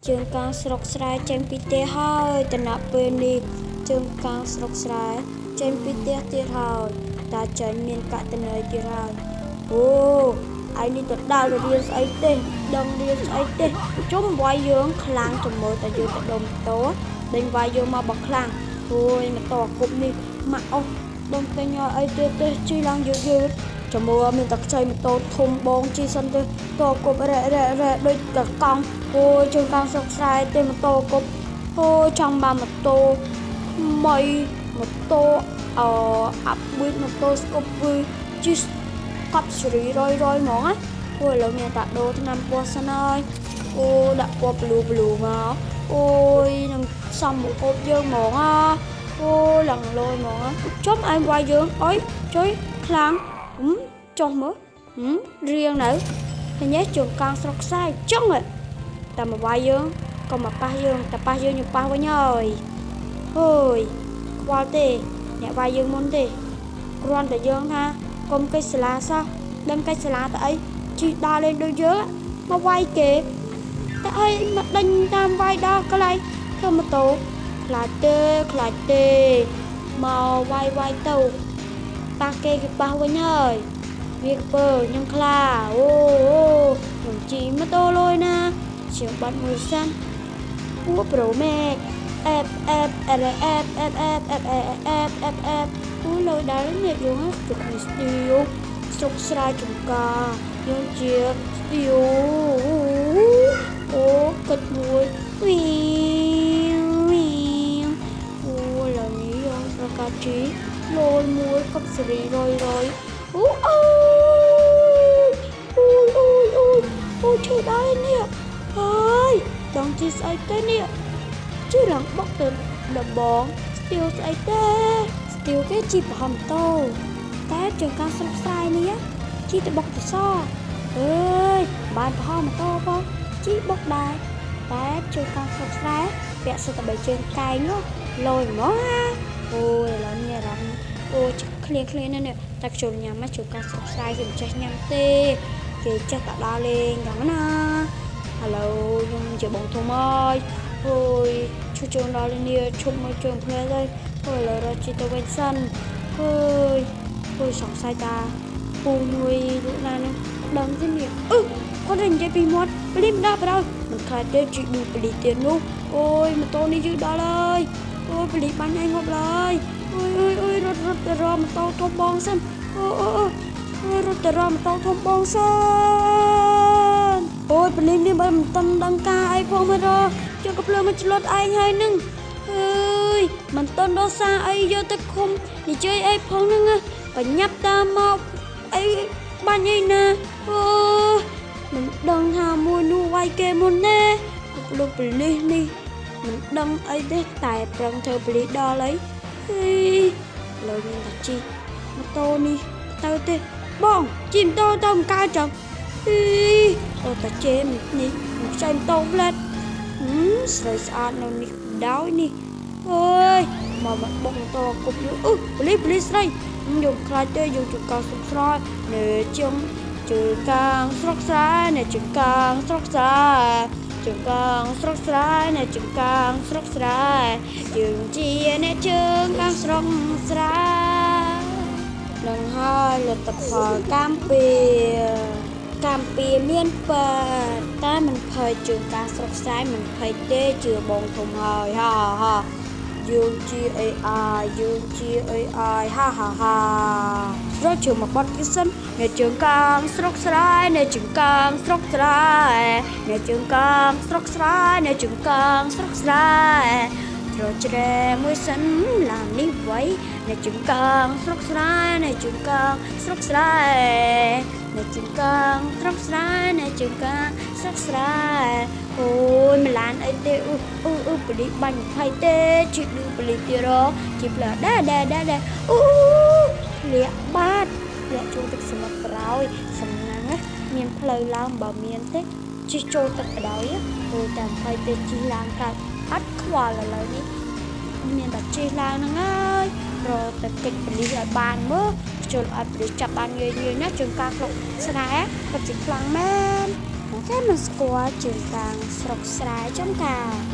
ជើងកាងស្រុកស្រែចេញពីផ្ទះហើយតំណាក់ពេលនេះជើងកាងស្រុកស្រែចេញពីផ្ទះទៀតហើយតាចេញមានកតន័យទៀតហើយអូឯនេះទៅដើររៀនស្អីទេដឹងរៀនស្អីទេជុំវាយយើងខ្លាំងចាំមើលតែយើងទៅដុំតោដេញវាយយើងមកបោះខ្លាំងអូយម៉ូតូអាគប់នេះម៉ាក់អស់បងតែញ៉អីទេជិះឡើងយឺតចាំមើលមានតែខ្ចីម៉ូតូធំបងជិះសិនទៅតោគប់រ៉ដូចកកង់អូយជើងកាងស្រុកស្រែទេម៉ូតូគប់អូយចង់បានម៉ូតូម៉ូតូអាប់ប៊ីតម៉ូតូស្គប់វីជិះកប់សេរីរយហ្មងណាអូយឥឡូវមានតាដូរថ្នាំពណ៌សិនហើយអូដាក់ពណ៌ blue មកអូយនឹងសំមុខគប់យើងហ្មងអូឡើងលយហ្មងចុំឯងវាយយើងអុយជួយខ្លាំងចុះមើលរៀងនៅឃើញទេជើងកាងស្រុកខ្សែចុងតែមកវាយយើងក៏មកប៉ះយើងតែប៉ះយើងខ្ញុំប៉ះវិញហើយអើយខ្វល់ទេអ្នកវាយយើងមុនទេគ្រាន់តែយើងថាកុំកិច្ចសាលាសោះដឹងកិច្ចសាលាទៅអីជិះដើរលេងដូចយើងមកវាយគេតែអីមកដេញតាមវាយដល់កន្លែងធ្វើម៉ូតូខ្លាចទេមកវាយទៅប៉ះគេប៉ះវិញហើយវាក្ពើខ្ញុំខ្លាអូខ្ញុំជិះម៉ូតូលយណាជាងបាត់មួយសិនអូប្រូម៉ែកអេបអូលយដល់នេះយងស្ទុកនេះស្ទីវស្រុកស្រែចំការយើងជាស្ទីវអូគិតមួយវីអូឡើយនេះយើងប្រកាសជីលយមួយកប់សេរីរយអូឈឺដែរនេះហើយចង់ជីស្អីទេនេះជីឡើងបុកទៅដបងស្ទីវស្អីទេស្ទីវគេជីប្រហមតោតែជើងកាងស្រុកស្រែនេះជីទៅបុកទៅសអើយបានប្រហមតោផងជីបុកដែរតែជើងកាងស្រុកស្រែពាក់សិតតែជើងកែងនោះលយហ្មងអូយឥឡូវនេះអារម្មណ៍អូឃ្លៀងនេះតែខ្ញុំញ៉ាំមកជើងកាងស្រុកស្រែគេមិនចេះញ៉ាំទេគេចេះតែដើរលេងយ៉ាងណាឥឡូវខ្ញុំជាបងធំហើយអូយឈឺជើងដល់នេះឈប់មកជើងផ្លែហើយអូយឥឡូវរត់ជិះទៅវិញសិនអូយសង្ស័យតាពូមួយលោកណានឹងដឹងទេនេះគាត់និយាយពីមាត់ព្រីមដល់ប្រោមិនខ្លាចទេជិះឌូព្លីទៀតនោះអូយម៉ូតូនេះយឺដល់ហើយអូយព្លីបាញ់ឲ្យងប់ឡើយអូយរត់ទៅរកម៉ូតូធំបងសិនអូយរត់ទៅរកម៉ូតូធំបងសិនអូយព្រីមនេះមិនតាន់ដឹងការអីផងមើលរកយកកាភ្លើងមកឆ្លត់ឯងហើយនឹងអើយមិនតាន់ដល់សារអីយកទៅឃុំនិយាយអីផងហ្នឹងបញ្ញាប់តាមមកអីបាញ់អីណាអូមិនដឹងថាមួយនោះវាយគេមុនណាលោកប៉ូលីសនេះមិនដឹងអីទេតែប្រឹងធ្វើប៉ូលីសដល់អីលើមានតែជីម៉ូតូនេះទៅទេបងជីម៉ូតូទៅមិនកើតចឹងអូតាជេមនេះខ្ចីម៉ូតូផ្លែតស្រីស្អាតនៅនេះដោយនេះអើយមកបុកម៉ូតូគប់យកប៉ូលីសស្រីយកខ្លាចទេយកជើងកាងស្រុកស្រែនៅជើងកាងស្រុកស្រែនៅជើងកាងស្រុកស្រែជើងកាងស្រុកស្រែនៅជើងកាងស្រុកស្រែយើងជាអ្នកជើងកាងស្រុកស្រែនឹងហើយលទ្ធផលកម្ពុជាមានបើតែមិនភ័យជើងកាងស្រុកស្រែមិនភ័យទេជឿបងធំហើយហាយើងជា AI រត់ជើងមកបាត់គិសិនអ្នកជើងកាងស្រុកស្រែអ្នកជើងកាងស្រុកស្រែអ្នកជើងកាងស្រុកស្រែអ្នកជើងកាងស្រុកស្រែរត់ច្រែមួយសិនឡាននេះໄວអ្នកជើងកាងស្រុកស្រែអ្នកជើងកាងស្រុកស្រែអ្នកជើងកាងស្រុកស្រែអ្នកជើងកាងស្រុកស្រែអូយមិនឡានអីទេប៉ូលីសបាញ់20ទេជិះឌឺប៉ូលីសទៀតជិះផ្លើដែរលាក់បាត់លាក់ចូលទឹកសមុទ្រក្រោយសំណាងមានផ្លូវឡើងបើមានទេជិះចូលទឹកបដ ாய் អូតែ20ទេជិះឡើងកើតអត់ខ្វល់ឥឡូវនេះមានតែជិះឡើងហ្នឹងហើយរត់ទៅកិច្ចប៉ូលីសឲ្យបានមើលចូលអត់ប៉ូលីសចាប់បានងាយណាជើងកាងស្រុកស្រែពិតជាខ្លាំងមែនអូ គេមិនស្គាល់ជាងកាងស្រុកស្រែចំការ